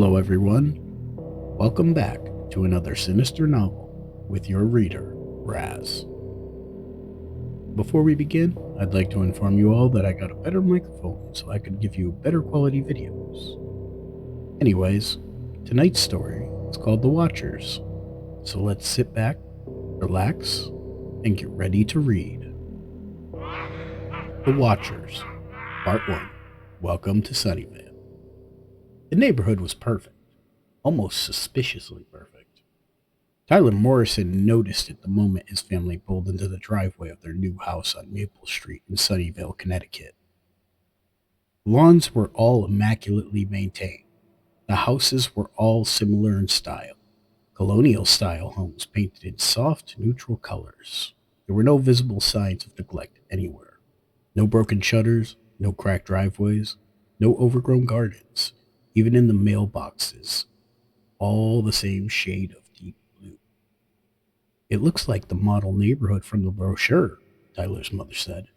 Hello, everyone. Welcome back to another Sinister Novel with your reader, Raz. Before we begin, I'd like to inform you all that I got a better microphone so I could give you better quality videos. Anyways, tonight's story is called The Watchers, so let's sit back, relax, and get ready to read. The Watchers, Part 1. Welcome to Sunnyvale. The neighborhood was perfect, almost suspiciously perfect. Tyler Morrison noticed it the moment his family pulled into the driveway of their new house on Maple Street in Sunnyvale, Connecticut. Lawns were all immaculately maintained. The houses were all similar in style, colonial-style homes painted in soft, neutral colors. There were no visible signs of neglect anywhere. No broken shutters, no cracked driveways, no overgrown gardens, even in the mailboxes. All the same shade of deep blue. It looks like the model neighborhood from the brochure, Tyler's mother said,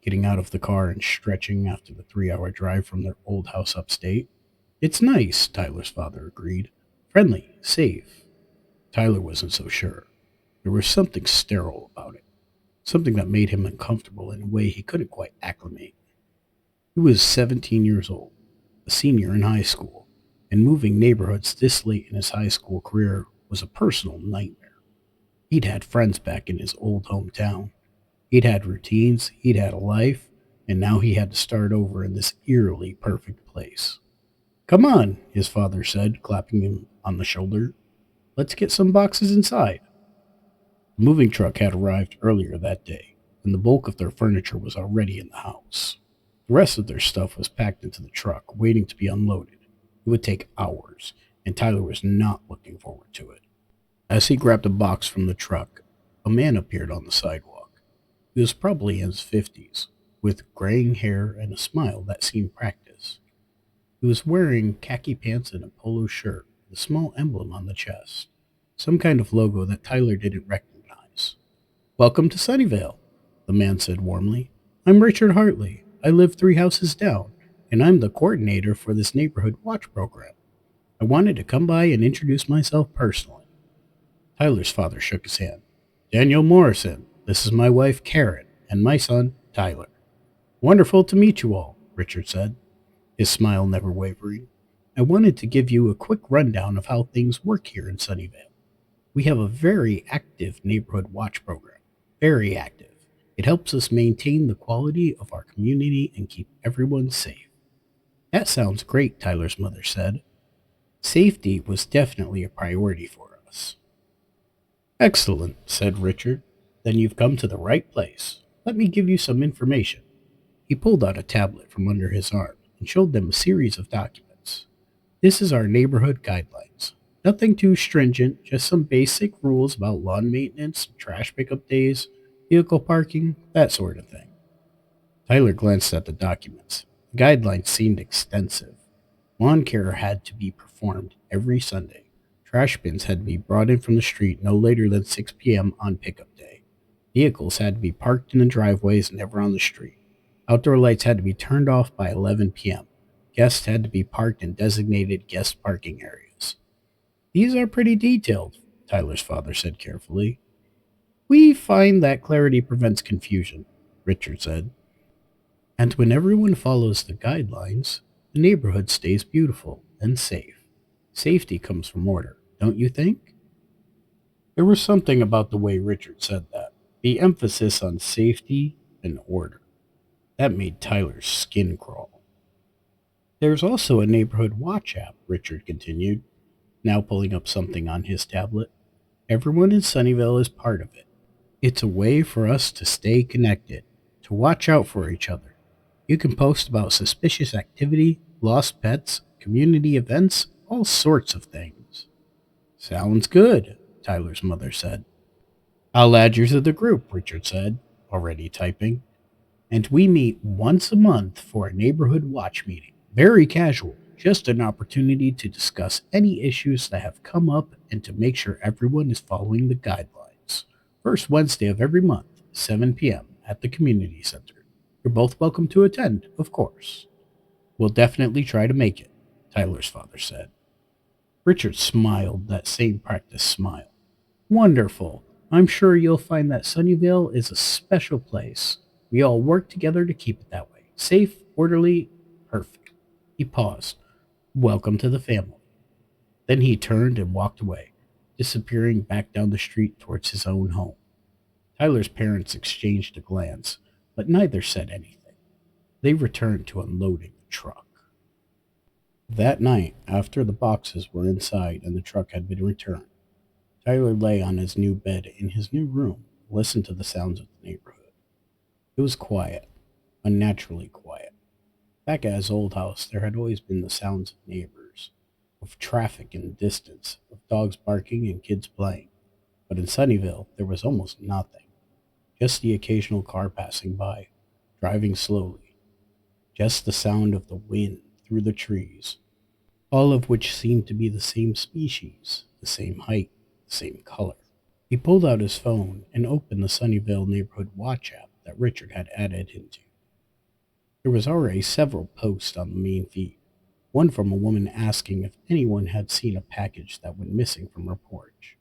getting out of the car and stretching after the 3-hour drive from their old house upstate. It's nice, Tyler's father agreed. Friendly, safe. Tyler wasn't so sure. There was something sterile about it, something that made him uncomfortable in a way he couldn't quite acclimate. He was 17 years old, a senior in high school, and moving neighborhoods this late in his high school career was a personal nightmare. He'd had friends back in his old hometown. He'd had routines, he'd had a life, and now he had to start over in this eerily perfect place. Come on, his father said, clapping him on the shoulder. Let's get some boxes inside. The moving truck had arrived earlier that day, and the bulk of their furniture was already in the house. The rest of their stuff was packed into the truck, waiting to be unloaded. It would take hours, and Tyler was not looking forward to it. As he grabbed a box from the truck, a man appeared on the sidewalk. He was probably in his 50s, with graying hair and a smile that seemed practiced. He was wearing khaki pants and a polo shirt with a small emblem on the chest, some kind of logo that Tyler didn't recognize. Welcome to Sunnyvale, the man said warmly. I'm Richard Hartley. I live 3 houses down, and I'm the coordinator for this neighborhood watch program. I wanted to come by and introduce myself personally. Tyler's father shook his hand. Daniel Morrison, this is my wife Karen, and my son Tyler. Wonderful to meet you all, Richard said, his smile never wavering. I wanted to give you a quick rundown of how things work here in Sunnyvale. We have a very active neighborhood watch program. Very active. It helps us maintain the quality of our community and keep everyone safe. That sounds great, Tyler's mother said. Safety was definitely a priority for us. Excellent, said Richard. Then you've come to the right place. Let me give you some information. He pulled out a tablet from under his arm and showed them a series of documents. This is our neighborhood guidelines. Nothing too stringent, just some basic rules about lawn maintenance, trash pickup days, vehicle parking, that sort of thing. Tyler glanced at the documents. The guidelines seemed extensive. Lawn care had to be performed every Sunday. Trash bins had to be brought in from the street no later than 6 p.m. on pickup day. Vehicles had to be parked in the driveways, never on the street. Outdoor lights had to be turned off by 11 p.m. Guests had to be parked in designated guest parking areas. These are pretty detailed, Tyler's father said carefully. We find that clarity prevents confusion, Richard said. And when everyone follows the guidelines, the neighborhood stays beautiful and safe. Safety comes from order, don't you think? There was something about the way Richard said that, the emphasis on safety and order. That made Tyler's skin crawl. There's also a neighborhood watch app, Richard continued, now pulling up something on his tablet. Everyone in Sunnyvale is part of it. It's a way for us to stay connected, to watch out for each other. You can post about suspicious activity, lost pets, community events, all sorts of things. Sounds good, Tyler's mother said. I'll add you to the group, Richard said, already typing. And we meet once a month for a neighborhood watch meeting. Very casual, just an opportunity to discuss any issues that have come up and to make sure everyone is following the guidelines. First Wednesday of every month, 7 p.m. at the community center. You're both welcome to attend, of course. We'll definitely try to make it, Tyler's father said. Richard smiled that same practice smile. Wonderful. I'm sure you'll find that Sunnyvale is a special place. We all work together to keep it that way. Safe, orderly, perfect. He paused. Welcome to the family. Then he turned and walked away, disappearing back down the street towards his own home. Tyler's parents exchanged a glance, but neither said anything. They returned to unloading the truck. That night, after the boxes were inside and the truck had been returned, Tyler lay on his new bed in his new room, and listened to the sounds of the neighborhood. It was quiet, unnaturally quiet. Back at his old house, there had always been the sounds of neighbors, of traffic in the distance, of dogs barking and kids playing. But in Sunnyvale, there was almost nothing. Just the occasional car passing by, driving slowly. Just the sound of the wind through the trees, all of which seemed to be the same species, the same height, the same color. He pulled out his phone and opened the Sunnyvale Neighborhood Watch app that Richard had added him to. There was already several posts on the main feed, one from a woman asking if anyone had seen a package that went missing from her porch,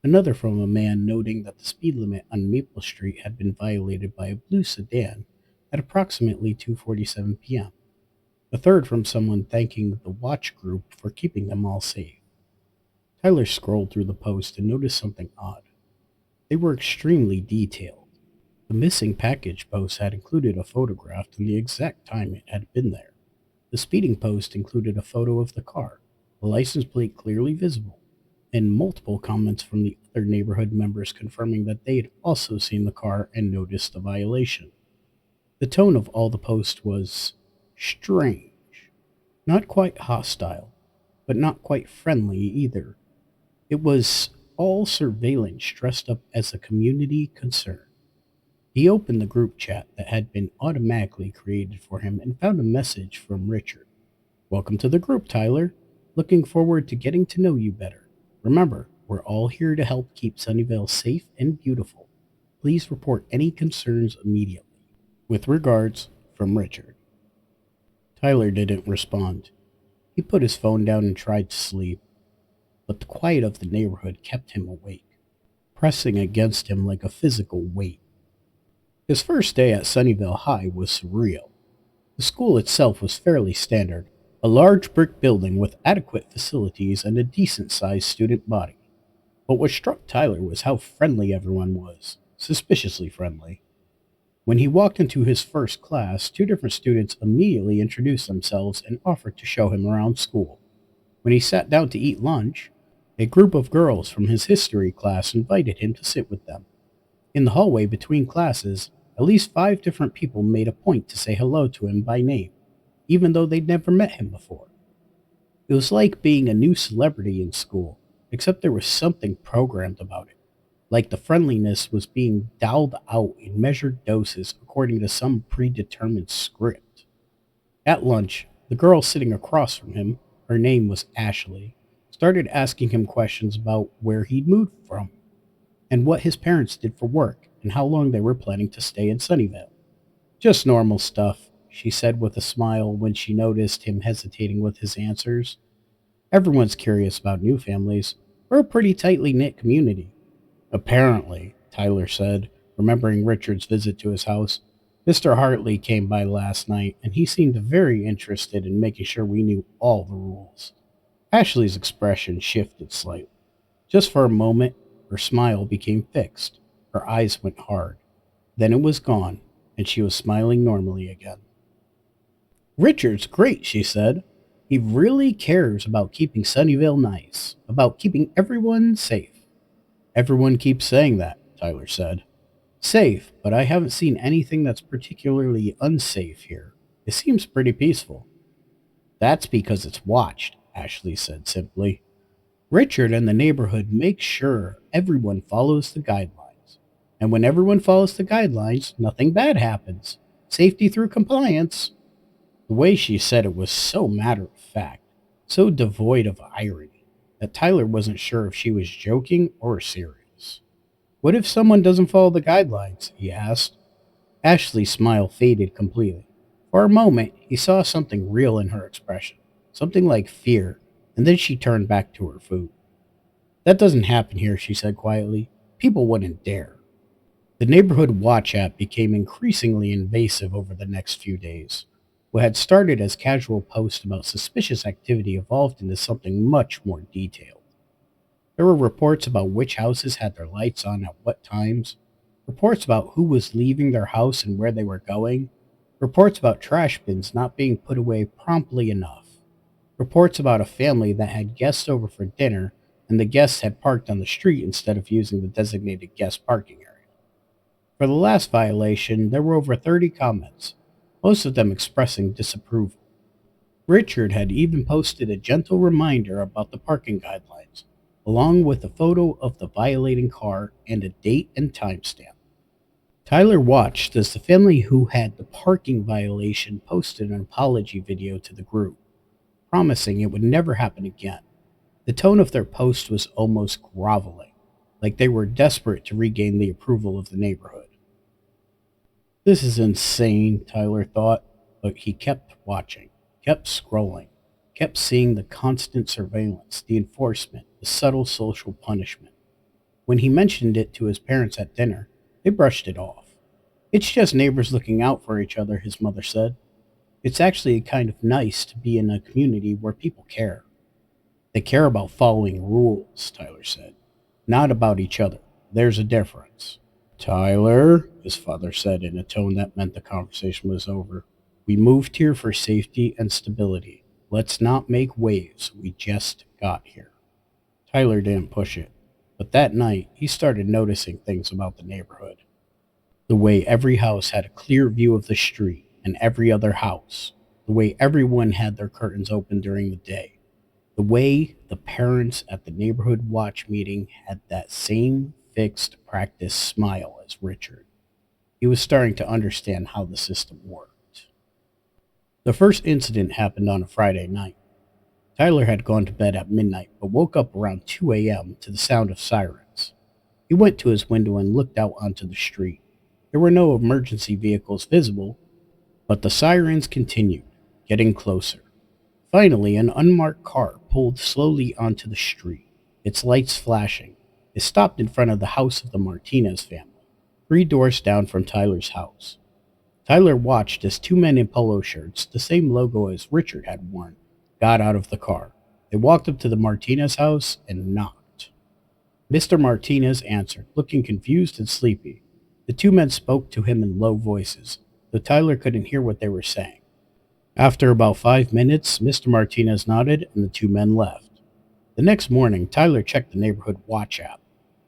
another from a man noting that the speed limit on Maple Street had been violated by a blue sedan at approximately 2:47 p.m., a third from someone thanking the watch group for keeping them all safe. Tyler scrolled through the post and noticed something odd. They were extremely detailed. The missing package post had included a photograph and the exact time it had been there. The speeding post included a photo of the car, the license plate clearly visible, and multiple comments from the other neighborhood members confirming that they had also seen the car and noticed the violation. The tone of all the posts was strange. Not quite hostile, but not quite friendly either. It was all surveillance dressed up as a community concern. He opened the group chat that had been automatically created for him and found a message from Richard. Welcome to the group, Tyler. Looking forward to getting to know you better. Remember, we're all here to help keep Sunnyvale safe and beautiful. Please report any concerns immediately. With regards, from Richard. Tyler didn't respond. He put his phone down and tried to sleep, but the quiet of the neighborhood kept him awake, pressing against him like a physical weight. His first day at Sunnyvale High was surreal. The school itself was fairly standard, a large brick building with adequate facilities and a decent-sized student body. But what struck Tyler was how friendly everyone was, suspiciously friendly. When he walked into his first class, two different students immediately introduced themselves and offered to show him around school. When he sat down to eat lunch, a group of girls from his history class invited him to sit with them. In the hallway between classes, at least 5 different people made a point to say hello to him by name, even though they'd never met him before. It was like being a new celebrity in school, except there was something programmed about it. Like the friendliness was being dialed out in measured doses according to some predetermined script. At lunch, the girl sitting across from him, her name was Ashley, started asking him questions about where he'd moved from, and what his parents did for work, and how long they were planning to stay in Sunnyvale. Just normal stuff, she said with a smile when she noticed him hesitating with his answers. Everyone's curious about new families. We're a pretty tightly knit community. Apparently, Tyler said, remembering Richard's visit to his house. Mr. Hartley came by last night, and he seemed very interested in making sure we knew all the rules. Ashley's expression shifted slightly. Just for a moment, her smile became fixed. Her eyes went hard. Then it was gone, and she was smiling normally again. Richard's great, she said. He really cares about keeping Sunnyvale nice, about keeping everyone safe. Everyone keeps saying that, Tyler said. Safe, but I haven't seen anything that's particularly unsafe here. It seems pretty peaceful. That's because it's watched, Ashley said simply. Richard and the neighborhood make sure everyone follows the guidelines. And when everyone follows the guidelines, nothing bad happens. Safety through compliance. The way she said it was so matter-of-fact, so devoid of irony, that Tyler wasn't sure if she was joking or serious. What if someone doesn't follow the guidelines? He asked. Ashley's smile faded completely. For a moment, he saw something real in her expression, something like fear, and then she turned back to her food. "That doesn't happen here," she said quietly. "People wouldn't dare." The neighborhood watch app became increasingly invasive over the next few days. What had started as casual posts about suspicious activity evolved into something much more detailed. There were reports about which houses had their lights on at what times, reports about who was leaving their house and where they were going, reports about trash bins not being put away promptly enough, reports about a family that had guests over for dinner and the guests had parked on the street instead of using the designated guest parking area. For the last violation, there were over 30 comments, most of them expressing disapproval. Richard had even posted a gentle reminder about the parking guidelines, along with a photo of the violating car and a date and timestamp. Tyler watched as the family who had the parking violation posted an apology video to the group, promising it would never happen again. The tone of their post was almost groveling, like they were desperate to regain the approval of the neighborhood. "This is insane," Tyler thought, but he kept watching, kept scrolling, kept seeing the constant surveillance, the enforcement, the subtle social punishment. When he mentioned it to his parents at dinner, they brushed it off. "It's just neighbors looking out for each other," his mother said. "It's actually kind of nice to be in a community where people care." "They care about following rules," Tyler said, "not about each other. There's a difference." "Tyler," his father said in a tone that meant the conversation was over, "we moved here for safety and stability. Let's not make waves. We just got here." Tyler didn't push it, but that night he started noticing things about the neighborhood. The way every house had a clear view of the street and every other house. The way everyone had their curtains open during the day. The way the parents at the neighborhood watch meeting had that same fixed practice smile as Richard. He was starting to understand how the system worked. The first incident happened on a Friday night. Tyler had gone to bed at midnight but woke up around 2 a.m. to the sound of sirens. He went to his window and looked out onto the street. There were no emergency vehicles visible, but the sirens continued, getting closer. Finally, an unmarked car pulled slowly onto the street, its lights flashing. It stopped in front of the house of the Martinez family, 3 doors down from Tyler's house. Tyler watched as 2 men in polo shirts, the same logo as Richard had worn, got out of the car. They walked up to the Martinez house and knocked. Mr. Martinez answered, looking confused and sleepy. The 2 men spoke to him in low voices, though Tyler couldn't hear what they were saying. After about 5 minutes, Mr. Martinez nodded and the 2 men left. The next morning, Tyler checked the neighborhood watch app.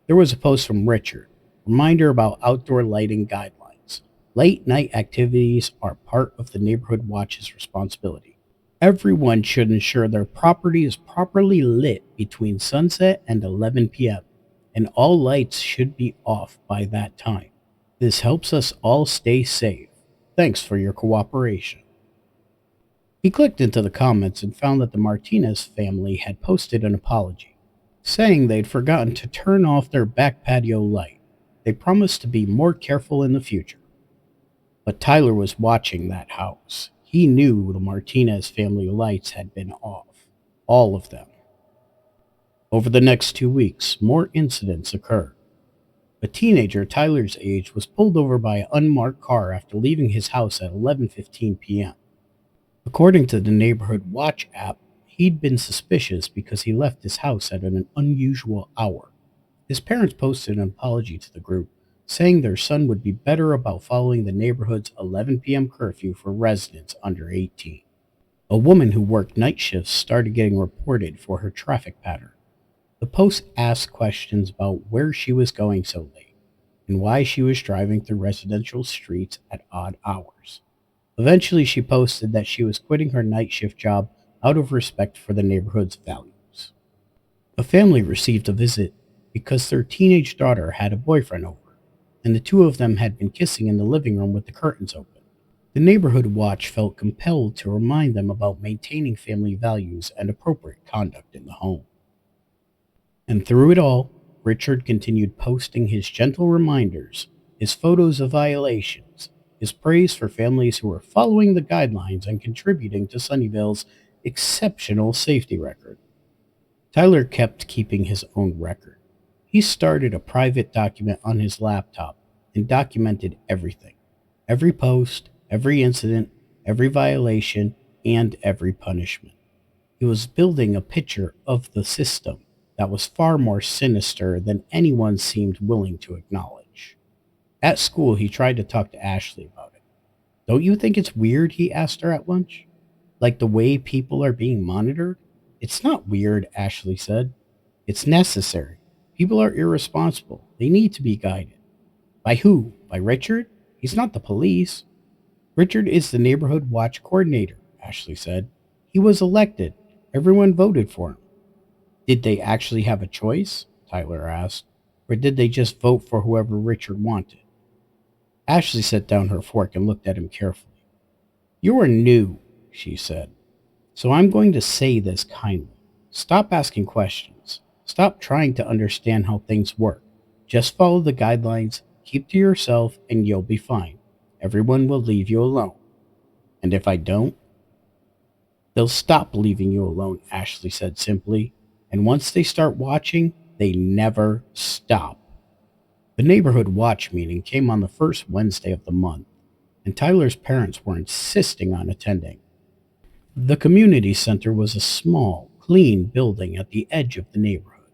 There was a post from Richard, reminder about outdoor lighting guidelines. Late night activities are part of the neighborhood watch's responsibility. Everyone should ensure their property is properly lit between sunset and 11 p.m., and all lights should be off by that time. This helps us all stay safe. Thanks for your cooperation. He clicked into the comments and found that the Martinez family had posted an apology, saying they'd forgotten to turn off their back patio light. They promised to be more careful in the future. But Tyler was watching that house. He knew the Martinez family lights had been off. All of them. Over the next 2 weeks, more incidents occurred. A teenager Tyler's age was pulled over by an unmarked car after leaving his house at 11:15 p.m. According to the Neighborhood Watch app, he'd been suspicious because he left his house at an unusual hour. His parents posted an apology to the group, saying their son would be better about following the neighborhood's 11 p.m. curfew for residents under 18. A woman who worked night shifts started getting reported for her traffic pattern. The post asked questions about where she was going so late and why she was driving through residential streets at odd hours. Eventually, she posted that she was quitting her night shift job out of respect for the neighborhood's values. A family received a visit because their teenage daughter had a boyfriend over, and the two of them had been kissing in the living room with the curtains open. The Neighborhood Watch felt compelled to remind them about maintaining family values and appropriate conduct in the home. And through it all, Richard continued posting his gentle reminders, his photos of violations, his praise for families who were following the guidelines and contributing to Sunnyvale's exceptional safety record. Tyler kept keeping his own record. He started a private document on his laptop and documented everything: every post, every incident, every violation, and every punishment. He was building a picture of the system that was far more sinister than anyone seemed willing to acknowledge. At school, he tried to talk to Ashley about it. "Don't you think it's weird?" he asked her at lunch. "Like the way people are being monitored?" "It's not weird," Ashley said. "It's necessary. People are irresponsible. They need to be guided." "By who? By Richard? He's not the police." "Richard is the neighborhood watch coordinator," Ashley said. "He was elected. Everyone voted for him." "Did they actually have a choice?" Tyler asked. "Or did they just vote for whoever Richard wanted?" Ashley set down her fork and looked at him carefully. "You are new," she said, "so I'm going to say this kindly. Stop asking questions. Stop trying to understand how things work. Just follow the guidelines, keep to yourself, and you'll be fine. Everyone will leave you alone." "And if I don't?" "They'll stop leaving you alone," Ashley said simply. "And once they start watching, they never stop." The neighborhood watch meeting came on the first Wednesday of the month, and Tyler's parents were insisting on attending. The community center was a small, clean building at the edge of the neighborhood.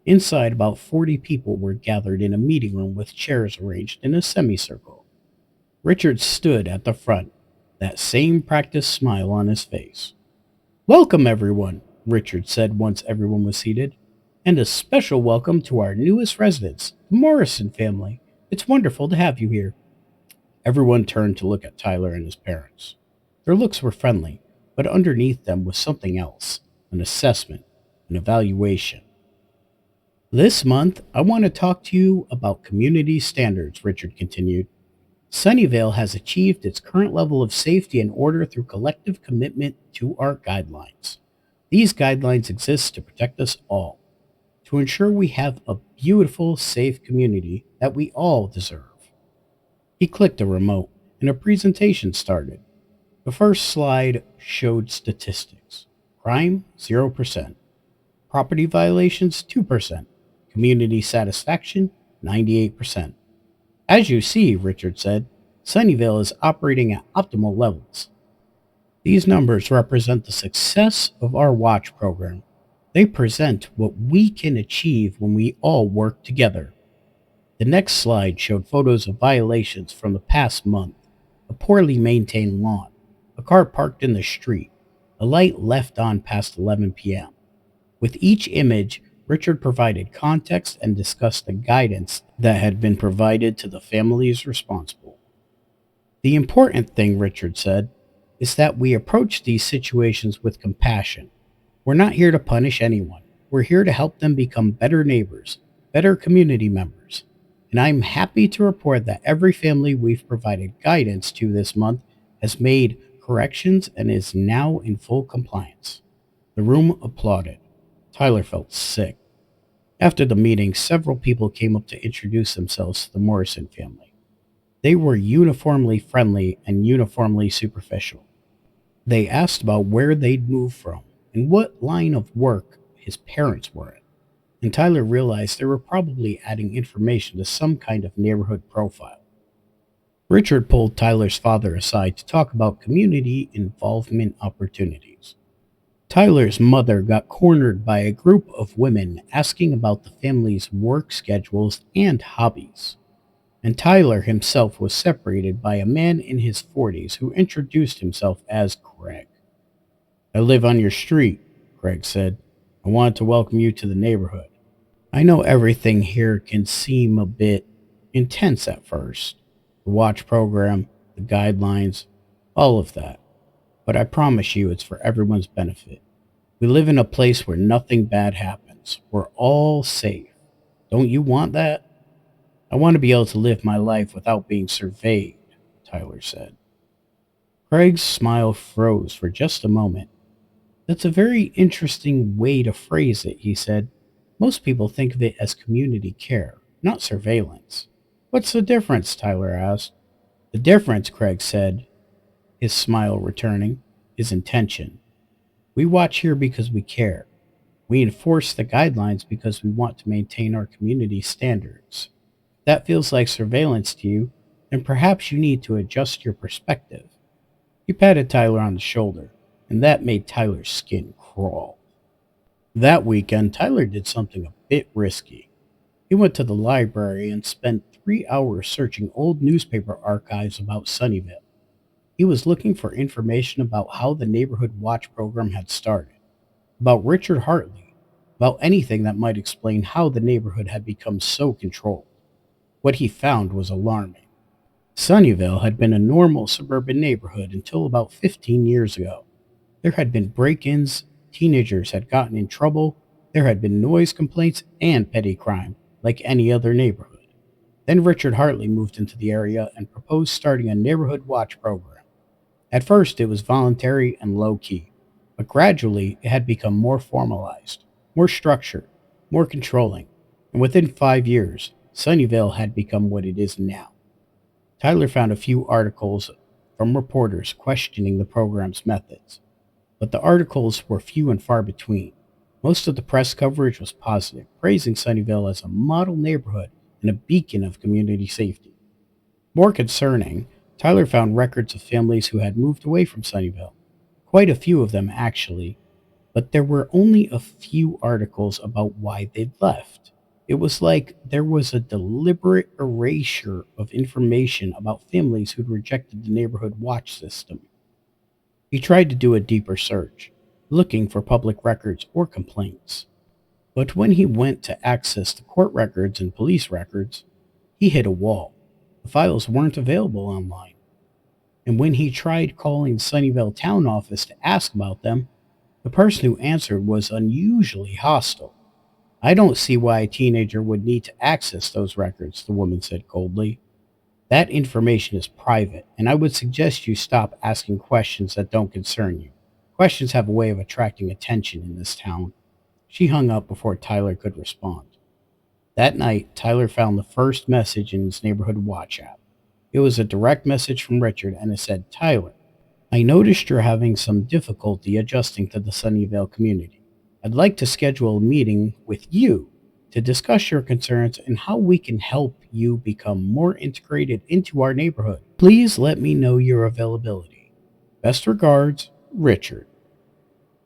Inside, about 40 people were gathered in a meeting room with chairs arranged in a semicircle. Richard stood at the front, that same practiced smile on his face. "Welcome, everyone," Richard said once everyone was seated. "And a special welcome to our newest residents, the Morrison family. It's wonderful to have you here." Everyone turned to look at Tyler and his parents. Their looks were friendly, but underneath them was something else: an assessment, an evaluation. "This month, I want to talk to you about community standards," Richard continued. "Sunnyvale has achieved its current level of safety and order through collective commitment to our guidelines. These guidelines exist to protect us all, to ensure we have a beautiful, safe community that we all deserve." He clicked a remote, and a presentation started. The first slide showed statistics: crime, 0%; property violations, 2%; community satisfaction, 98%. "As you see," Richard said, "Sunnyvale is operating at optimal levels. These numbers represent the success of our watch program. They present what we can achieve when we all work together." The next slide showed photos of violations from the past month: a poorly maintained lawn, a car parked in the street, a light left on past 11 p.m. With each image, Richard provided context and discussed the guidance that had been provided to the families responsible. "The important thing," Richard said, "is that we approach these situations with compassion. We're not here to punish anyone. We're here to help them become better neighbors, better community members. And I'm happy to report that every family we've provided guidance to this month has made corrections and is now in full compliance." The room applauded. Tyler felt sick. After the meeting, several people came up to introduce themselves to the Morrison family. They were uniformly friendly and uniformly superficial. They asked about where they'd moved from and what line of work his parents were in, and Tyler realized they were probably adding information to some kind of neighborhood profile. Richard pulled Tyler's father aside to talk about community involvement opportunities. Tyler's mother got cornered by a group of women asking about the family's work schedules and hobbies, and Tyler himself was separated by a man in his 40s who introduced himself as Craig. "I live on your street," Craig said. "I wanted to welcome you to the neighborhood. I know everything here can seem a bit intense at first: the watch program, the guidelines, all of that. But I promise you it's for everyone's benefit. We live in a place where nothing bad happens. We're all safe. Don't you want that?" "I want to be able to live my life without being surveyed," Tyler said. Craig's smile froze for just a moment. "That's a very interesting way to phrase it," he said. "Most people think of it as community care, not surveillance." "What's the difference?" Tyler asked. "The difference," Craig said, his smile returning, "is intention. We watch here because we care. We enforce the guidelines because we want to maintain our community standards. If that feels like surveillance to you, then perhaps you need to adjust your perspective. He patted Tyler on the shoulder, and that made Tyler's skin crawl. That weekend, Tyler did something a bit risky. He went to the library and spent 3 hours searching old newspaper archives about Sunnyvale. He was looking for information about how the Neighborhood Watch program had started, about Richard Hartley, about anything that might explain how the neighborhood had become so controlled. What he found was alarming. Sunnyvale had been a normal suburban neighborhood until about 15 years ago. There had been break ins, teenagers had gotten in trouble, there had been noise complaints, and petty crime, like any other neighborhood. Then Richard Hartley moved into the area and proposed starting a neighborhood watch program. At first, it was voluntary and low key, but gradually it had become more formalized, more structured, more controlling, and within 5 years, Sunnyvale had become what it is now. Tyler found a few articles from reporters questioning the program's methods, but the articles were few and far between. Most of the press coverage was positive, praising Sunnyvale as a model neighborhood and a beacon of community safety. More concerning, Tyler found records of families who had moved away from Sunnyvale, quite a few of them actually, but there were only a few articles about why they'd left. It was like there was a deliberate erasure of information about families who'd rejected the neighborhood watch system. He tried to do a deeper search, looking for public records or complaints. But when he went to access the court records and police records, he hit a wall. The files weren't available online. And when he tried calling the Sunnyvale town office to ask about them, the person who answered was unusually hostile. I don't see why a teenager would need to access those records, the woman said coldly. That information is private, and I would suggest you stop asking questions that don't concern you. Questions have a way of attracting attention in this town. She hung up before Tyler could respond. That night, Tyler found the first message in his neighborhood watch app. It was a direct message from Richard, and it said, "Tyler, I noticed you're having some difficulty adjusting to the Sunnyvale community. I'd like to schedule a meeting with you to discuss your concerns and how we can help you become more integrated into our neighborhood. Please let me know your availability. Best regards, Richard."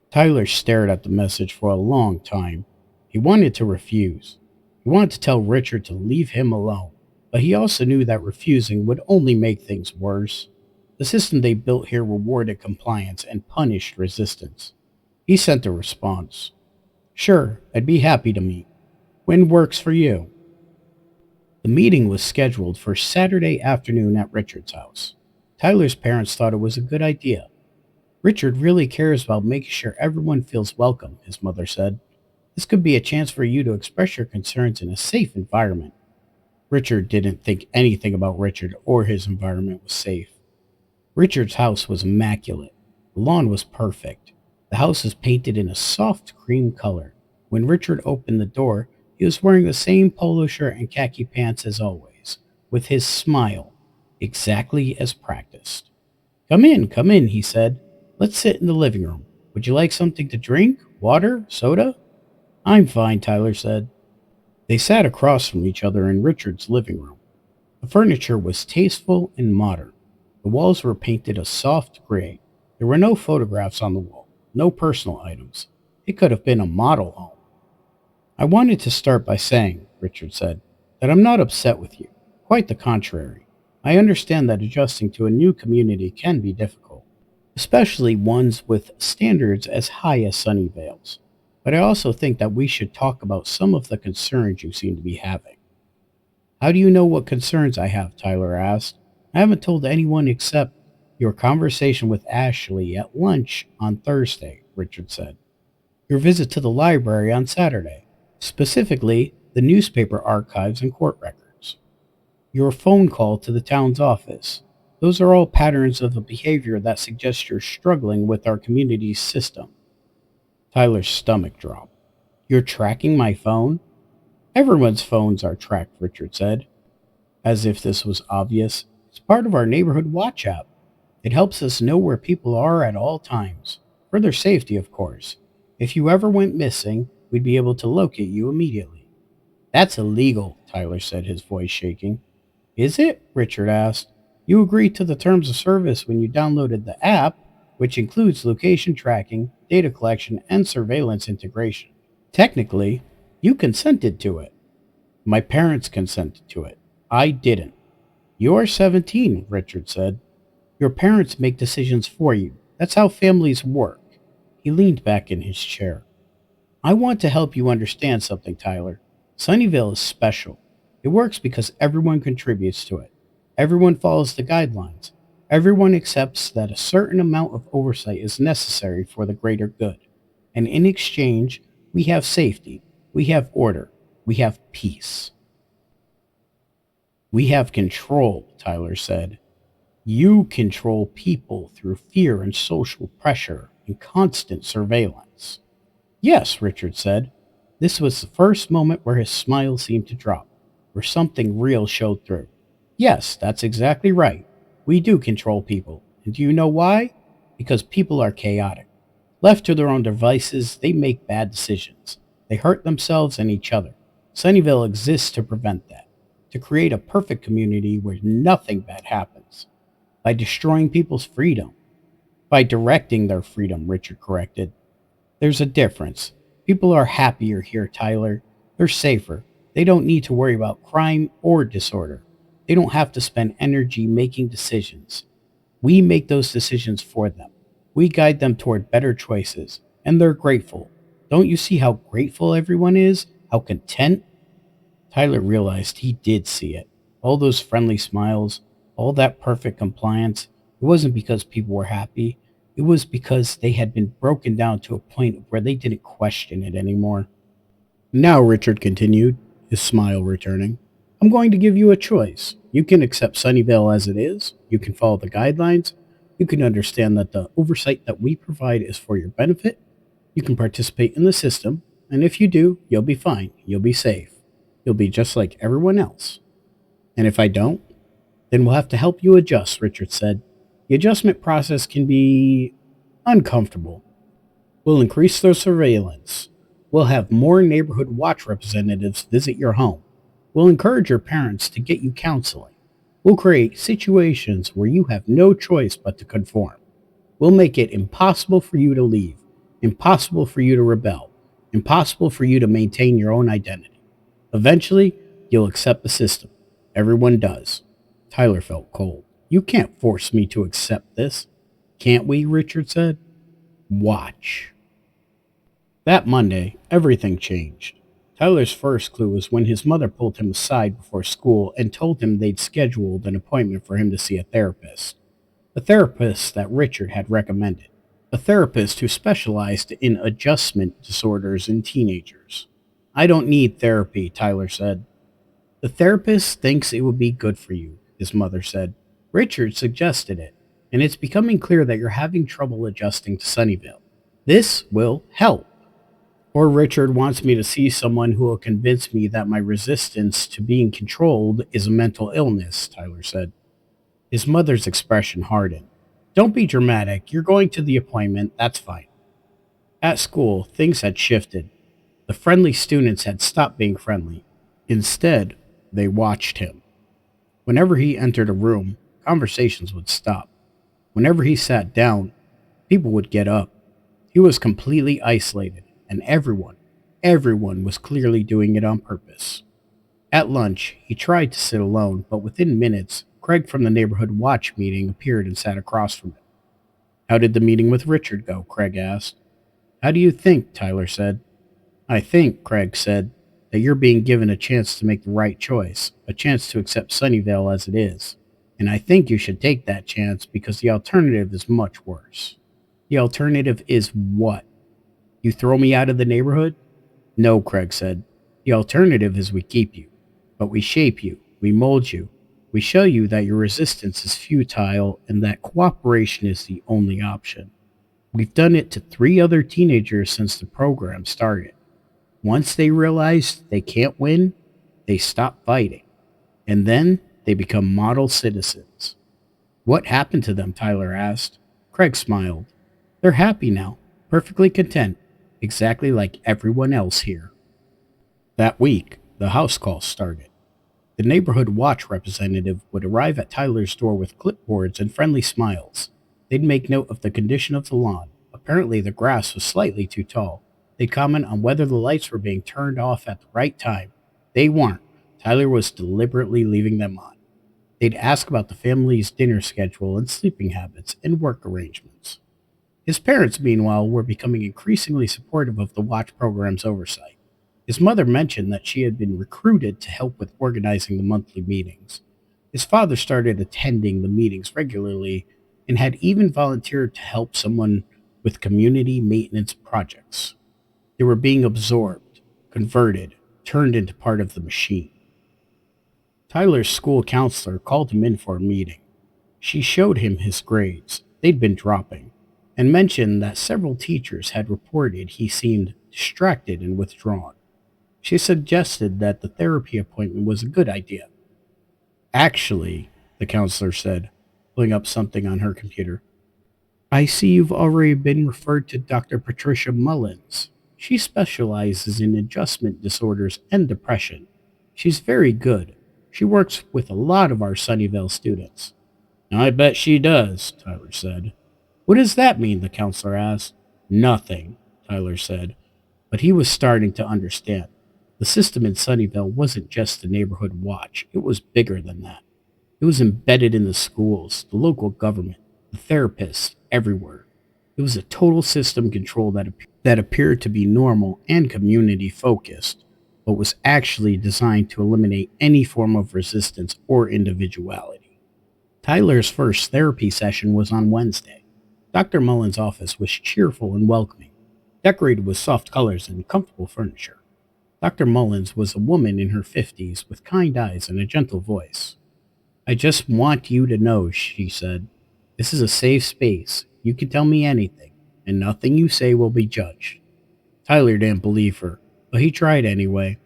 Tyler stared at the message for a long time. He wanted to refuse. He wanted to tell Richard to leave him alone, but he also knew that refusing would only make things worse. The system they built here rewarded compliance and punished resistance. He sent a response. "Sure, I'd be happy to meet. When works for you?" The meeting was scheduled for Saturday afternoon at Richard's house. Tyler's parents thought it was a good idea. "Richard really cares about making sure everyone feels welcome," his mother said. "This could be a chance for you to express your concerns in a safe environment." Richard didn't think anything about Richard or his environment was safe. Richard's house was immaculate. The lawn was perfect. The house was painted in a soft cream color. When Richard opened the door, he was wearing the same polo shirt and khaki pants as always, with his smile, exactly as practiced. Come in, he said. "Let's sit in the living room. Would you like something to drink? Water? Soda?" "I'm fine," Tyler said. They sat across from each other in Richard's living room. The furniture was tasteful and modern. The walls were painted a soft gray. There were no photographs on the wall, no personal items. It could have been a model home. "I wanted to start by saying," Richard said, "that I'm not upset with you. Quite the contrary. I understand that adjusting to a new community can be difficult, especially ones with standards as high as Sunnyvale's. But I also think that we should talk about some of the concerns you seem to be having." "How do you know what concerns I have?" Tyler asked. "I haven't told anyone except your conversation with Ashley at lunch on Thursday," Richard said. "Your visit to the library on Saturday, specifically the newspaper archives and court records. Your phone call to the town's office. Those are all patterns of a behavior that suggests you're struggling with our community's system." Tyler's stomach dropped. "You're tracking my phone?" "Everyone's phones are tracked," Richard said. As if this was obvious, it's part of our neighborhood watch app. It helps us know where people are at all times. For their safety, of course. If you ever went missing, we'd be able to locate you immediately. That's illegal, Tyler said, his voice shaking. Is it? Richard asked. You agreed to the terms of service when you downloaded the app, which includes location tracking, data collection, and surveillance integration. Technically, you consented to it. My parents consented to it. I didn't. You're 17, Richard said. Your parents make decisions for you. That's how families work. He leaned back in his chair. I want to help you understand something, Tyler. Sunnyvale is special. It works because everyone contributes to it. Everyone follows the guidelines. Everyone accepts that a certain amount of oversight is necessary for the greater good. And in exchange, we have safety, we have order, we have peace. We have control, Tyler said. You control people through fear and social pressure and constant surveillance. Yes, Richard said. This was the first moment where his smile seemed to drop, where something real showed through. Yes, that's exactly right. We do control people. And do you know why? Because people are chaotic. Left to their own devices, they make bad decisions. They hurt themselves and each other. Sunnyvale exists to prevent that, to create a perfect community where nothing bad happens. By destroying people's freedom. By directing their freedom, Richard corrected. There's a difference. People are happier here, Tyler. They're safer. They don't need to worry about crime or disorder. They don't have to spend energy making decisions. We make those decisions for them. We guide them toward better choices, and they're grateful. Don't you see how grateful everyone is? How content? Tyler realized he did see it. All those friendly smiles, all that perfect compliance. It wasn't because people were happy. It was because they had been broken down to a point where they didn't question it anymore. Now, Richard continued, his smile returning, I'm going to give you a choice. You can accept Sunnyvale as it is. You can follow the guidelines. You can understand that the oversight that we provide is for your benefit. You can participate in the system. And if you do, you'll be fine. You'll be safe. You'll be just like everyone else. And if I don't, then we'll have to help you adjust, Richard said. The adjustment process can be uncomfortable. We'll increase the surveillance. We'll have more neighborhood watch representatives visit your home. We'll encourage your parents to get you counseling. We'll create situations where you have no choice but to conform. We'll make it impossible for you to leave, impossible for you to rebel, impossible for you to maintain your own identity. Eventually, you'll accept the system. Everyone does. Tyler felt cold. You can't force me to accept this. Can't we? Richard said. Watch. That Monday, everything changed. Tyler's first clue was when his mother pulled him aside before school and told him they'd scheduled an appointment for him to see a therapist. A therapist that Richard had recommended. A therapist who specialized in adjustment disorders in teenagers. I don't need therapy, Tyler said. The therapist thinks it would be good for you, his mother said. Richard suggested it, and it's becoming clear that you're having trouble adjusting to Sunnyvale. This will help. Or Richard wants me to see someone who will convince me that my resistance to being controlled is a mental illness, Tyler said. His mother's expression hardened. Don't be dramatic. You're going to the appointment. That's fine. At school, things had shifted. The friendly students had stopped being friendly. Instead, they watched him. Whenever he entered a room, conversations would stop. Whenever he sat down, people would get up. He was completely isolated, and everyone was clearly doing it on purpose. At lunch, he tried to sit alone, but within minutes, Craig from the neighborhood watch meeting appeared and sat across from him. How did the meeting with Richard go? Craig asked. How do you think? Tyler said. I think, Craig said, that you're being given a chance to make the right choice, a chance to accept Sunnyvale as it is. And I think you should take that chance because the alternative is much worse. The alternative is what? You throw me out of the neighborhood? No, Craig said. The alternative is we keep you. But we shape you. We mold you. We show you that your resistance is futile and that cooperation is the only option. We've done it to 3 other teenagers since the program started. Once they realize they can't win, they stop fighting. And then they become model citizens. What happened to them? Tyler asked. Craig smiled. They're happy now, perfectly content. exactly like everyone else here. That week, the house calls started. The neighborhood watch representative would arrive at Tyler's door with clipboards and friendly smiles. They'd make note of the condition of the lawn. Apparently, the grass was slightly too tall. They'd comment on whether the lights were being turned off at the right time. They weren't. Tyler was deliberately leaving them on. They'd ask about the family's dinner schedule and sleeping habits and work arrangements. His parents, meanwhile, were becoming increasingly supportive of the watch program's oversight. His mother mentioned that she had been recruited to help with organizing the monthly meetings. His father started attending the meetings regularly and had even volunteered to help someone with community maintenance projects. They were being absorbed, converted, turned into part of the machine. Tyler's school counselor called him in for a meeting. She showed him his grades. They'd been dropping, and mentioned that several teachers had reported he seemed distracted and withdrawn. She suggested that the therapy appointment was a good idea. Actually, the counselor said, pulling up something on her computer, I see you've already been referred to Dr. Patricia Mullins. She specializes in adjustment disorders and depression. She's very good. She works with a lot of our Sunnyvale students. I bet she does, Tyler said. What does that mean? The counselor asked. Nothing, Tyler said, but he was starting to understand. The system in Sunnyvale wasn't just the neighborhood watch, it was bigger than that. It was embedded in the schools, the local government, the therapists, everywhere. It was a total system control that appeared to be normal and community focused, but was actually designed to eliminate any form of resistance or individuality. Tyler's first therapy session was on Wednesday. Dr. Mullen's office was cheerful and welcoming, decorated with soft colors and comfortable furniture. Dr. Mullins was a woman in her 50s with kind eyes and a gentle voice. I just want you to know, she said. This is a safe space. You can tell me anything, and nothing you say will be judged. Tyler didn't believe her, but he tried anyway.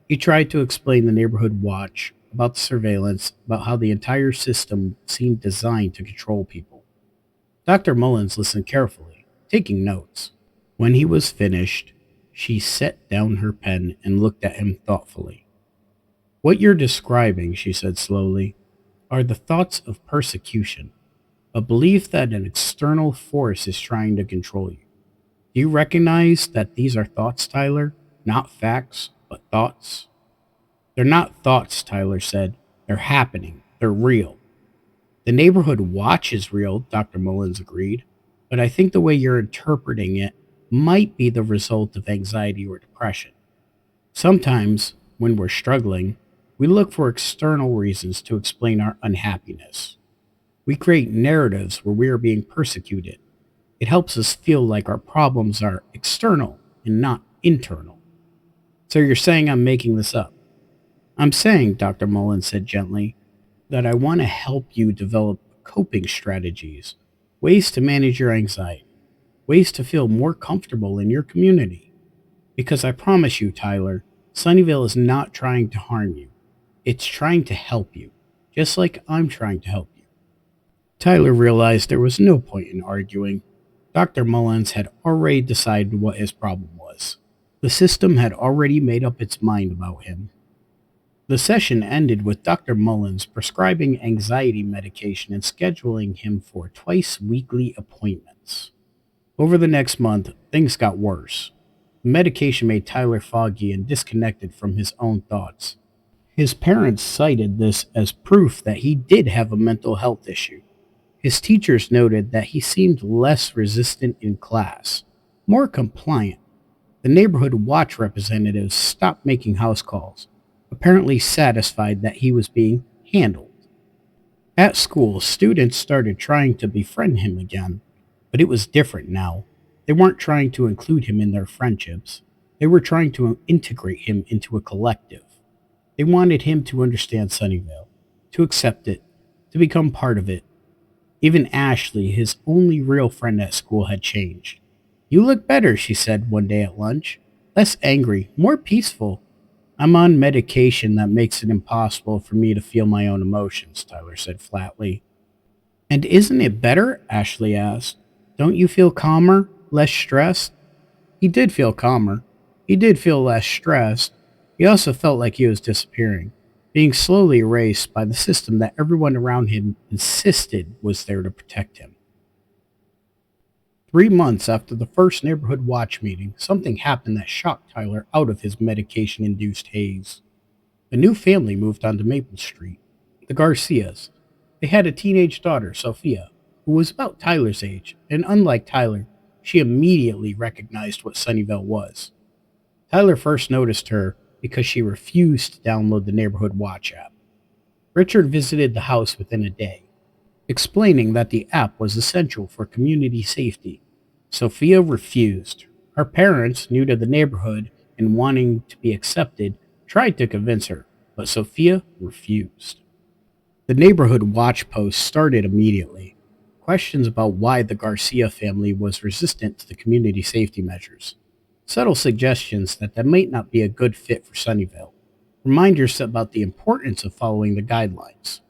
He tried to explain the neighborhood watch, about the surveillance, about how the entire system seemed designed to control people. Dr. Mullins listened carefully, taking notes. When he was finished, she set down her pen and looked at him thoughtfully. What you're describing, she said slowly, are the thoughts of persecution, a belief that an external force is trying to control you. Do you recognize that these are thoughts, Tyler? Not facts, but thoughts? They're not thoughts, Tyler said. They're happening. They're real. The neighborhood watch is real, Dr. Mullins agreed, but I think the way you're interpreting it might be the result of anxiety or depression. Sometimes, when we're struggling, we look for external reasons to explain our unhappiness. We create narratives where we are being persecuted. It helps us feel like our problems are external and not internal. So you're saying I'm making this up? I'm saying, Dr. Mullins said gently, that I want to help you develop coping strategies, ways to manage your anxiety, ways to feel more comfortable in your community. Because I promise you, Tyler, Sunnyvale is not trying to harm you. It's trying to help you, just like I'm trying to help you. Tyler realized there was no point in arguing. Dr. Mullins had already decided what his problem was. The system had already made up its mind about him. The session ended with Dr. Mullins prescribing anxiety medication and scheduling him for twice weekly appointments. Over the next month, things got worse. The medication made Tyler foggy and disconnected from his own thoughts. His parents cited this as proof that he did have a mental health issue. His teachers noted that he seemed less resistant in class, more compliant. The neighborhood watch representatives stopped making house calls, apparently satisfied that he was being handled. At school, students started trying to befriend him again, but it was different now. They weren't trying to include him in their friendships. They were trying to integrate him into a collective. They wanted him to understand Sunnyvale, to accept it, to become part of it. Even Ashley, his only real friend at school, had changed. You look better, she said one day at lunch. Less angry, more peaceful. I'm on medication that makes it impossible for me to feel my own emotions, Tyler said flatly. And isn't it better? Ashley asked. Don't you feel calmer, less stressed? He did feel calmer. He did feel less stressed. He also felt like he was disappearing, being slowly erased by the system that everyone around him insisted was there to protect him. 3 months after the first neighborhood watch meeting, something happened that shocked Tyler out of his medication induced haze. A new family moved onto Maple Street, the Garcias. They had a teenage daughter, Sophia, who was about Tyler's age, and unlike Tyler, she immediately recognized what Sunnyvale was. Tyler first noticed her because she refused to download the Neighborhood Watch app. Richard visited the house within a day, explaining that the app was essential for community safety. Sophia refused. Her parents, new to the neighborhood and wanting to be accepted, tried to convince her, but Sophia refused. The neighborhood watch post started immediately. Questions about why the Garcia family was resistant to the community safety measures. Subtle suggestions that they might not be a good fit for Sunnyvale. Reminders about the importance of following the guidelines.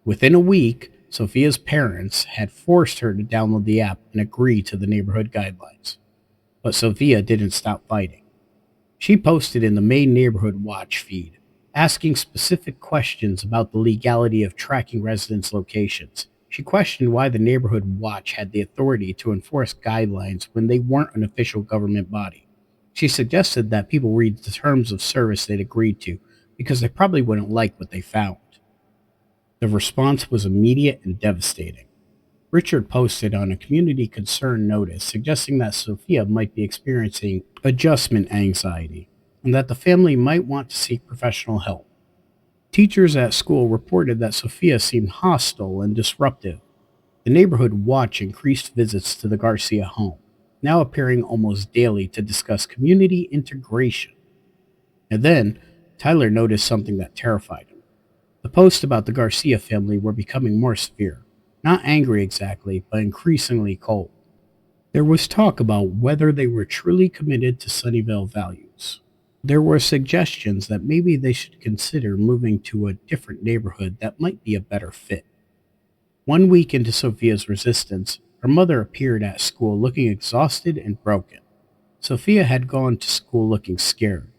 Within a week, Sophia's parents had forced her to download the app and agree to the neighborhood guidelines. But Sophia didn't stop fighting. She posted in the main neighborhood watch feed, asking specific questions about the legality of tracking residents' locations. She questioned why the neighborhood watch had the authority to enforce guidelines when they weren't an official government body. She suggested that people read the terms of service they'd agreed to because they probably wouldn't like what they found. The response was immediate and devastating. Richard posted on a community concern notice suggesting that Sophia might be experiencing adjustment anxiety and that the family might want to seek professional help. Teachers at school reported that Sophia seemed hostile and disruptive. The neighborhood watch increased visits to the Garcia home, now appearing almost daily to discuss community integration. And then, Tyler noticed something that terrified him. The posts about the Garcia family were becoming more severe. Not angry exactly, but increasingly cold. There was talk about whether they were truly committed to Sunnyvale values. There were suggestions that maybe they should consider moving to a different neighborhood that might be a better fit. 1 week into Sophia's resistance, her mother appeared at school looking exhausted and broken. Sophia had gone to school looking scared,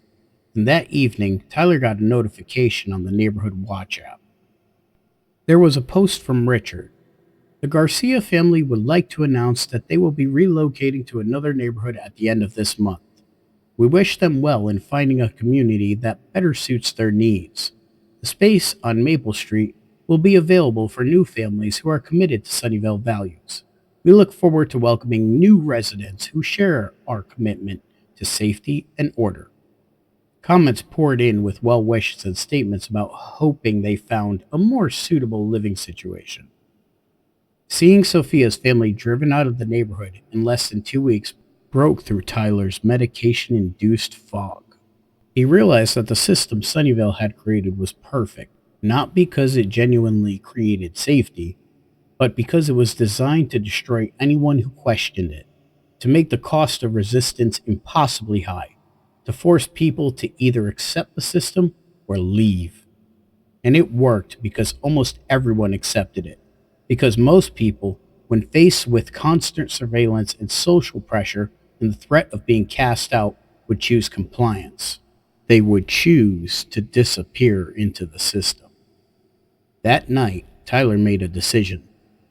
and that evening, Tyler got a notification on the Neighborhood Watch app. There was a post from Richard. The Garcia family would like to announce that they will be relocating to another neighborhood at the end of this month. We wish them well in finding a community that better suits their needs. The space on Maple Street will be available for new families who are committed to Sunnyvale values. We look forward to welcoming new residents who share our commitment to safety and order. Comments poured in with well wishes and statements about hoping they found a more suitable living situation. Seeing Sophia's family driven out of the neighborhood in less than 2 weeks broke through Tyler's medication-induced fog. He realized that the system Sunnyvale had created was perfect, not because it genuinely created safety, but because it was designed to destroy anyone who questioned it, to make the cost of resistance impossibly high, to force people to either accept the system or leave. And it worked because almost everyone accepted it. Because most people, when faced with constant surveillance and social pressure and the threat of being cast out, would choose compliance. They would choose to disappear into the system. That night, Tyler made a decision.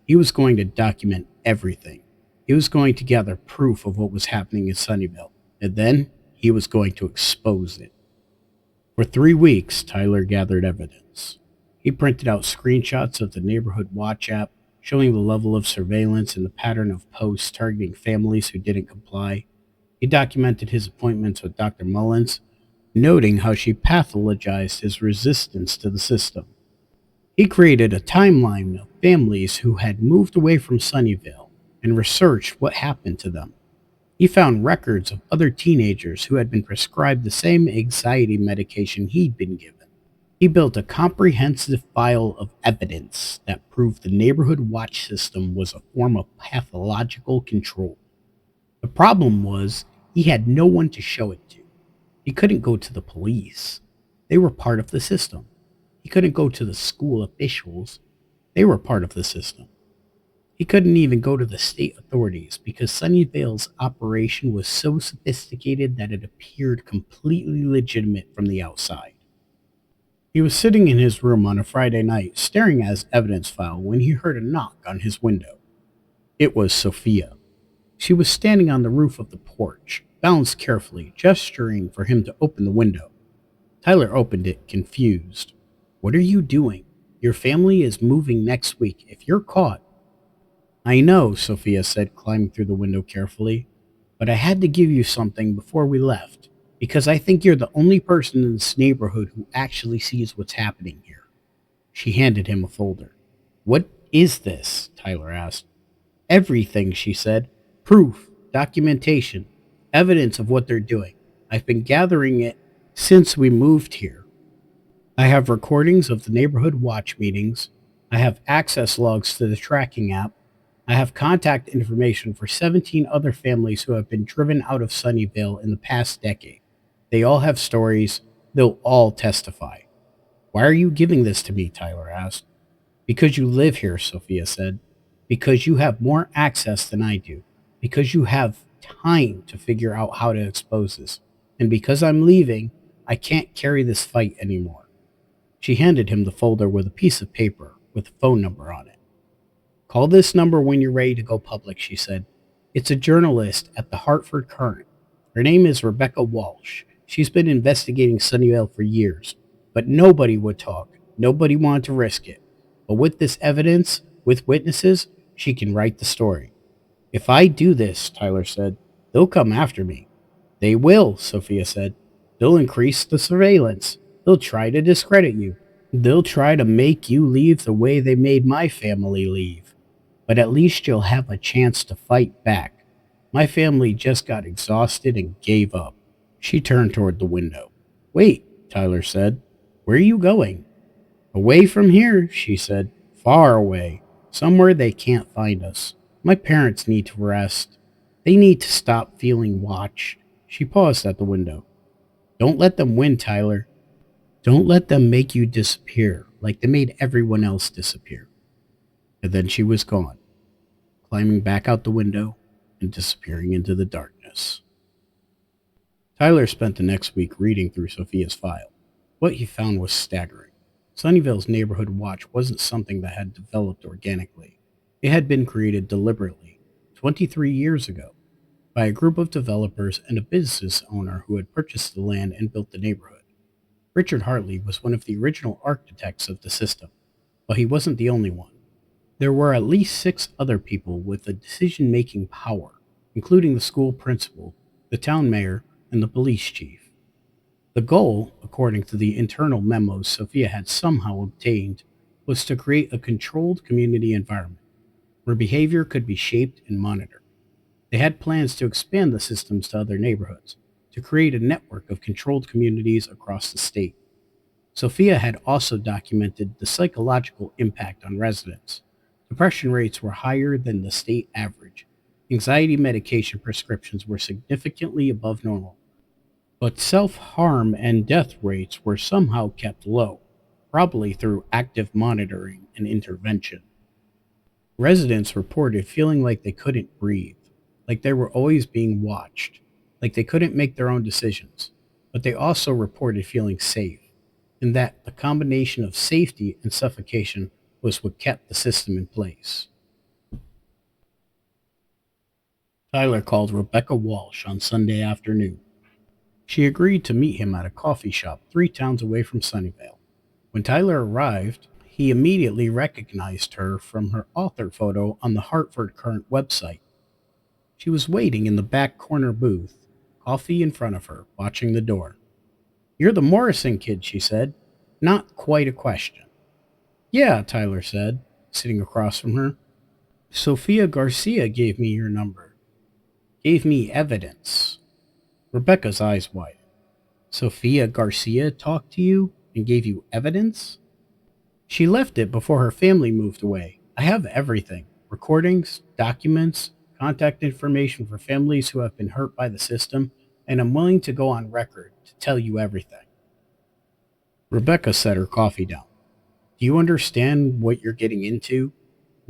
He was going to document everything. He was going to gather proof of what was happening in Sunnyvale, and then he was going to expose it. For 3 weeks, Tyler gathered evidence. He printed out screenshots of the Neighborhood Watch app, showing the level of surveillance and the pattern of posts targeting families who didn't comply. He documented his appointments with Dr. Mullins, noting how she pathologized his resistance to the system. He created a timeline of families who had moved away from Sunnyvale and researched what happened to them. He found records of other teenagers who had been prescribed the same anxiety medication he'd been given. He built a comprehensive file of evidence that proved the neighborhood watch system was a form of pathological control. The problem was he had no one to show it to. He couldn't go to the police. They were part of the system. He couldn't go to the school officials. They were part of the system. He couldn't even go to the state authorities because Sunnyvale's operation was so sophisticated that it appeared completely legitimate from the outside. He was sitting in his room on a Friday night, staring at his evidence file, when he heard a knock on his window. It was Sophia. She was standing on the roof of the porch, balanced carefully, gesturing for him to open the window. Tyler opened it, confused. "What are you doing? Your family is moving next week. If you're caught..." "I know," Sophia said, climbing through the window carefully, "but I had to give you something before we left, because I think you're the only person in this neighborhood who actually sees what's happening here." She handed him a folder. "What is this?" Tyler asked. "Everything," she said. "Proof, documentation, evidence of what they're doing. I've been gathering it since we moved here. I have recordings of the neighborhood watch meetings. I have access logs to the tracking app. I have contact information for 17 other families who have been driven out of Sunnyvale in the past decade. They all have stories. They'll all testify." "Why are you giving this to me?" Tyler asked. "Because you live here," Sophia said. "Because you have more access than I do. Because you have time to figure out how to expose this. And because I'm leaving, I can't carry this fight anymore." She handed him the folder with a piece of paper with a phone number on it. "Call this number when you're ready to go public," she said. "It's a journalist at the Hartford Current. Her name is Rebecca Walsh. She's been investigating Sunnyvale for years, but nobody would talk. Nobody wanted to risk it. But with this evidence, with witnesses, she can write the story." "If I do this," Tyler said, "they'll come after me." "They will," Sophia said. "They'll increase the surveillance. They'll try to discredit you. They'll try to make you leave the way they made my family leave. But at least you'll have a chance to fight back. My family just got exhausted and gave up." She turned toward the window. "Wait," Tyler said. "Where are you going?" "Away from here," she said. "Far away. Somewhere they can't find us. My parents need to rest. They need to stop feeling watched." She paused at the window. "Don't let them win, Tyler. Don't let them make you disappear like they made everyone else disappear." And then she was gone, climbing back out the window and disappearing into the darkness. Tyler spent the next week reading through Sophia's file. What he found was staggering. Sunnyvale's neighborhood watch wasn't something that had developed organically. It had been created deliberately, 23 years ago, by a group of developers and a business owner who had purchased the land and built the neighborhood. Richard Hartley was one of the original architects of the system, but he wasn't the only one. There were at least 6 other people with a decision-making power, including the school principal, the town mayor, and the police chief. The goal, according to the internal memos Sophia had somehow obtained, was to create a controlled community environment where behavior could be shaped and monitored. They had plans to expand the systems to other neighborhoods, to create a network of controlled communities across the state. Sophia had also documented the psychological impact on residents. Depression rates were higher than the state average. Anxiety medication prescriptions were significantly above normal. But self-harm and death rates were somehow kept low, probably through active monitoring and intervention. Residents reported feeling like they couldn't breathe, like they were always being watched, like they couldn't make their own decisions. But they also reported feeling safe, and that the combination of safety and suffocation was what kept the system in place. Tyler called Rebecca Walsh on Sunday afternoon. She agreed to meet him at a coffee shop 3 towns away from Sunnyvale. When Tyler arrived, he immediately recognized her from her author photo on the Hartford Current website. She was waiting in the back corner booth, coffee in front of her, watching the door. "You're the Morrison kid," she said. Not quite a question. "Yeah," Tyler said, sitting across from her. "Sophia Garcia gave me your number. Gave me evidence." Rebecca's eyes widened. "Sophia Garcia talked to you and gave you evidence?" "She left it before her family moved away. I have everything. Recordings, documents, contact information for families who have been hurt by the system, and I'm willing to go on record to tell you everything." Rebecca set her coffee down. "Do you understand what you're getting into?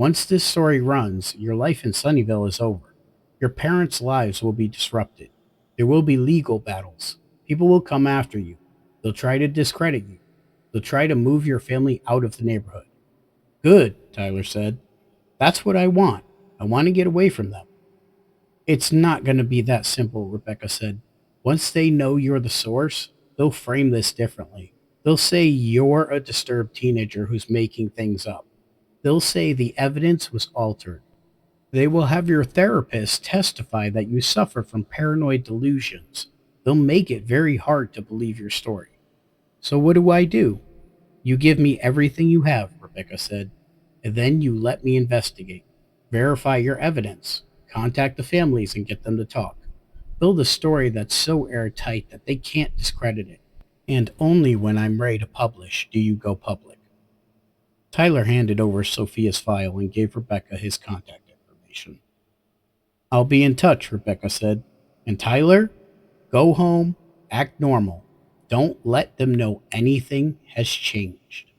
Once this story runs, your life in Sunnyvale is over. Your parents' lives will be disrupted. There will be legal battles. People will come after you. They'll try to discredit you. They'll try to move your family out of the neighborhood. Good, Tyler said. That's what I want. I want to get away from them. It's not going to be that simple, Rebecca said. Once they know you're the source, they'll frame this differently. They'll say you're a disturbed teenager who's making things up. They'll say the evidence was altered. They will have your therapist testify that you suffer from paranoid delusions. They'll make it very hard to believe your story. So what do? You give me everything you have, Rebecca said, and then you let me investigate. Verify your evidence. Contact the families and get them to talk. Build a story that's so airtight that they can't discredit it. And only when I'm ready to publish do you go public. Tyler handed over Sophia's file and gave Rebecca his contact information. I'll be in touch, Rebecca said. And Tyler, go home, act normal. Don't let them know anything has changed.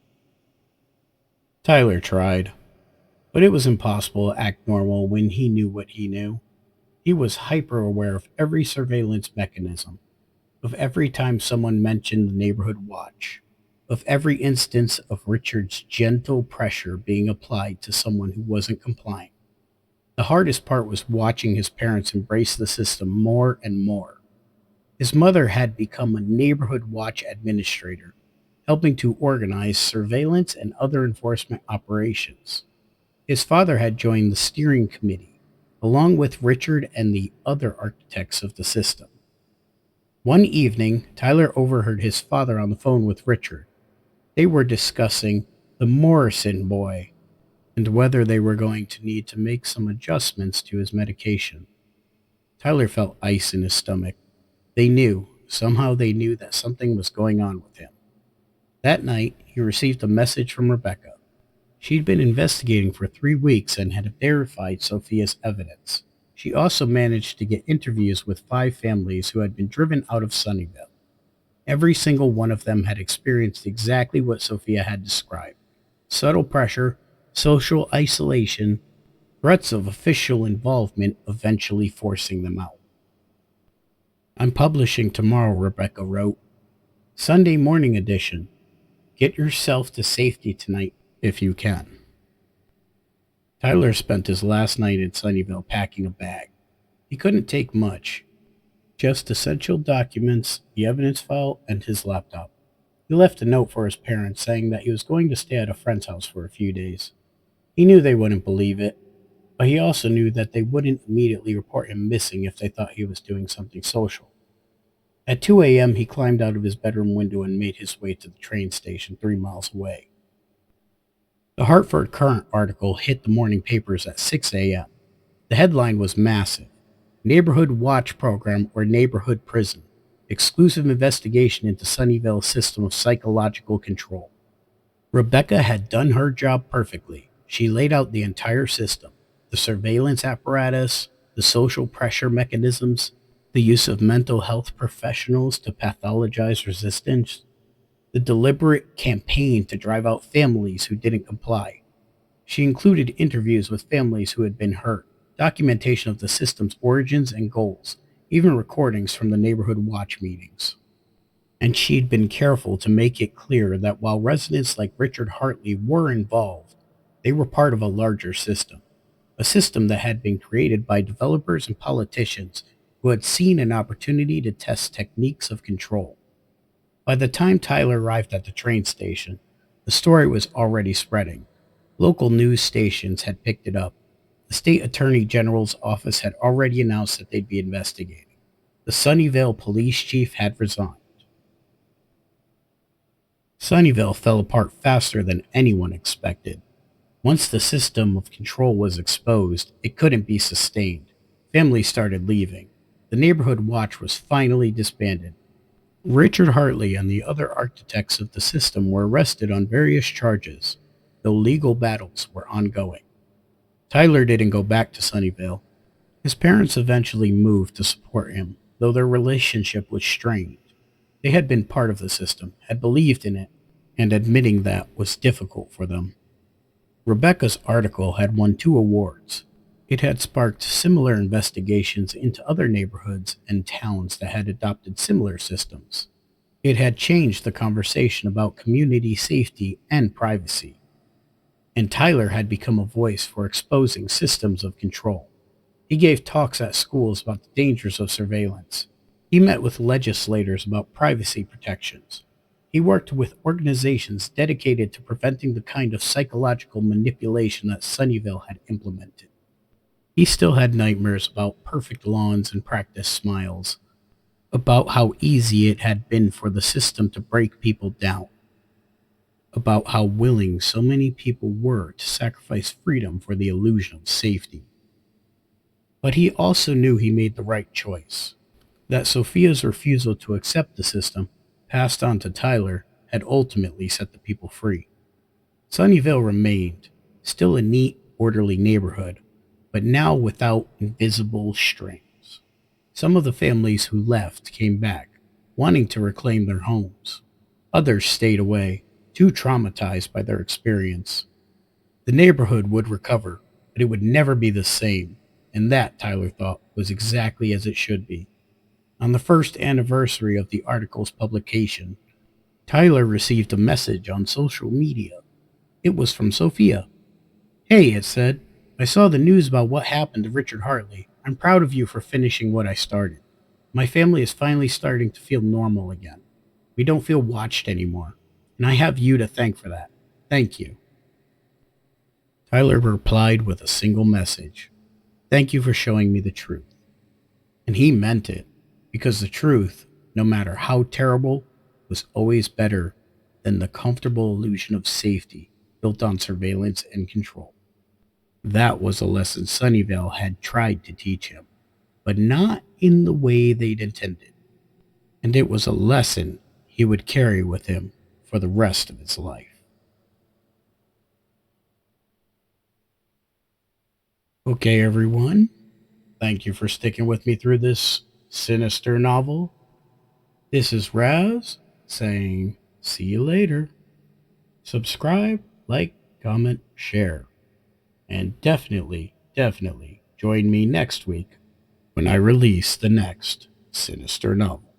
Tyler tried, but it was impossible to act normal when he knew what he knew. He was hyper aware of every surveillance mechanism, of every time someone mentioned the neighborhood watch, of every instance of Richard's gentle pressure being applied to someone who wasn't complying. The hardest part was watching his parents embrace the system more and more. His mother had become a neighborhood watch administrator, helping to organize surveillance and other enforcement operations. His father had joined the steering committee, along with Richard and the other architects of the system. One evening, Tyler overheard his father on the phone with Richard. They were discussing the Morrison boy and whether they were going to need to make some adjustments to his medication. Tyler felt ice in his stomach. Somehow they knew that something was going on with him. That night, he received a message from Rebecca. She'd been investigating for 3 weeks and had verified Sophia's evidence. She also managed to get interviews with 5 families who had been driven out of Sunnyvale. Every single one of them had experienced exactly what Sophia had described: subtle pressure, social isolation, threats of official involvement eventually forcing them out. I'm publishing tomorrow, Rebecca wrote. Sunday morning edition. Get yourself to safety tonight if you can. Tyler spent his last night in Sunnyvale packing a bag. He couldn't take much, just essential documents, the evidence file, and his laptop. He left a note for his parents saying that he was going to stay at a friend's house for a few days. He knew they wouldn't believe it, but he also knew that they wouldn't immediately report him missing if they thought he was doing something social. At 2 a.m., he climbed out of his bedroom window and made his way to the train station 3 miles away. The Hartford Courant article hit the morning papers at 6 a.m. The headline was massive: Neighborhood Watch Program or Neighborhood Prison. Exclusive investigation into Sunnyvale's system of psychological control. Rebecca had done her job perfectly. She laid out the entire system: the surveillance apparatus, the social pressure mechanisms, the use of mental health professionals to pathologize resistance, the deliberate campaign to drive out families who didn't comply. She included interviews with families who had been hurt, documentation of the system's origins and goals, even recordings from the neighborhood watch meetings. And she'd been careful to make it clear that while residents like Richard Hartley were involved, they were part of a larger system, a system that had been created by developers and politicians who had seen an opportunity to test techniques of control. By the time Tyler arrived at the train station, the story was already spreading. Local news stations had picked it up. The state attorney general's office had already announced that they'd be investigating. The Sunnyvale police chief had resigned. Sunnyvale fell apart faster than anyone expected. Once the system of control was exposed, it couldn't be sustained. Families started leaving. The neighborhood watch was finally disbanded. Richard Hartley and the other architects of the system were arrested on various charges, though legal battles were ongoing. Tyler didn't go back to Sunnyvale. His parents eventually moved to support him, though their relationship was strained. They had been part of the system, had believed in it, and admitting that was difficult for them. Rebecca's article had won 2 awards. It had sparked similar investigations into other neighborhoods and towns that had adopted similar systems. It had changed the conversation about community safety and privacy, and Tyler had become a voice for exposing systems of control. He gave talks at schools about the dangers of surveillance. He met with legislators about privacy protections. He worked with organizations dedicated to preventing the kind of psychological manipulation that Sunnyvale had implemented. He still had nightmares about perfect lawns and practiced smiles, about how easy it had been for the system to break people down, about how willing so many people were to sacrifice freedom for the illusion of safety. But he also knew he made the right choice, that Sophia's refusal to accept the system, passed on to Tyler, had ultimately set the people free. Sunnyvale remained, still a neat, orderly neighborhood, but now without invisible strings. Some of the families who left came back, wanting to reclaim their homes. Others stayed away, too traumatized by their experience. The neighborhood would recover, but it would never be the same, and that, Tyler thought, was exactly as it should be. On the first anniversary of the article's publication, Tyler received a message on social media. It was from Sophia. "Hey," it said, "I saw the news about what happened to Richard Hartley. I'm proud of you for finishing what I started. My family is finally starting to feel normal again. We don't feel watched anymore, and I have you to thank for that. Thank you." Tyler replied with a single message: "Thank you for showing me the truth." And he meant it, because the truth, no matter how terrible, was always better than the comfortable illusion of safety built on surveillance and control. That was a lesson Sunnyvale had tried to teach him, but not in the way they'd intended. And it was a lesson he would carry with him for the rest of his life. Okay, everyone. Thank you for sticking with me through this sinister novel. This is Raz saying, see you later. Subscribe, like, comment, share. And definitely join me next week when I release the next sinister novel.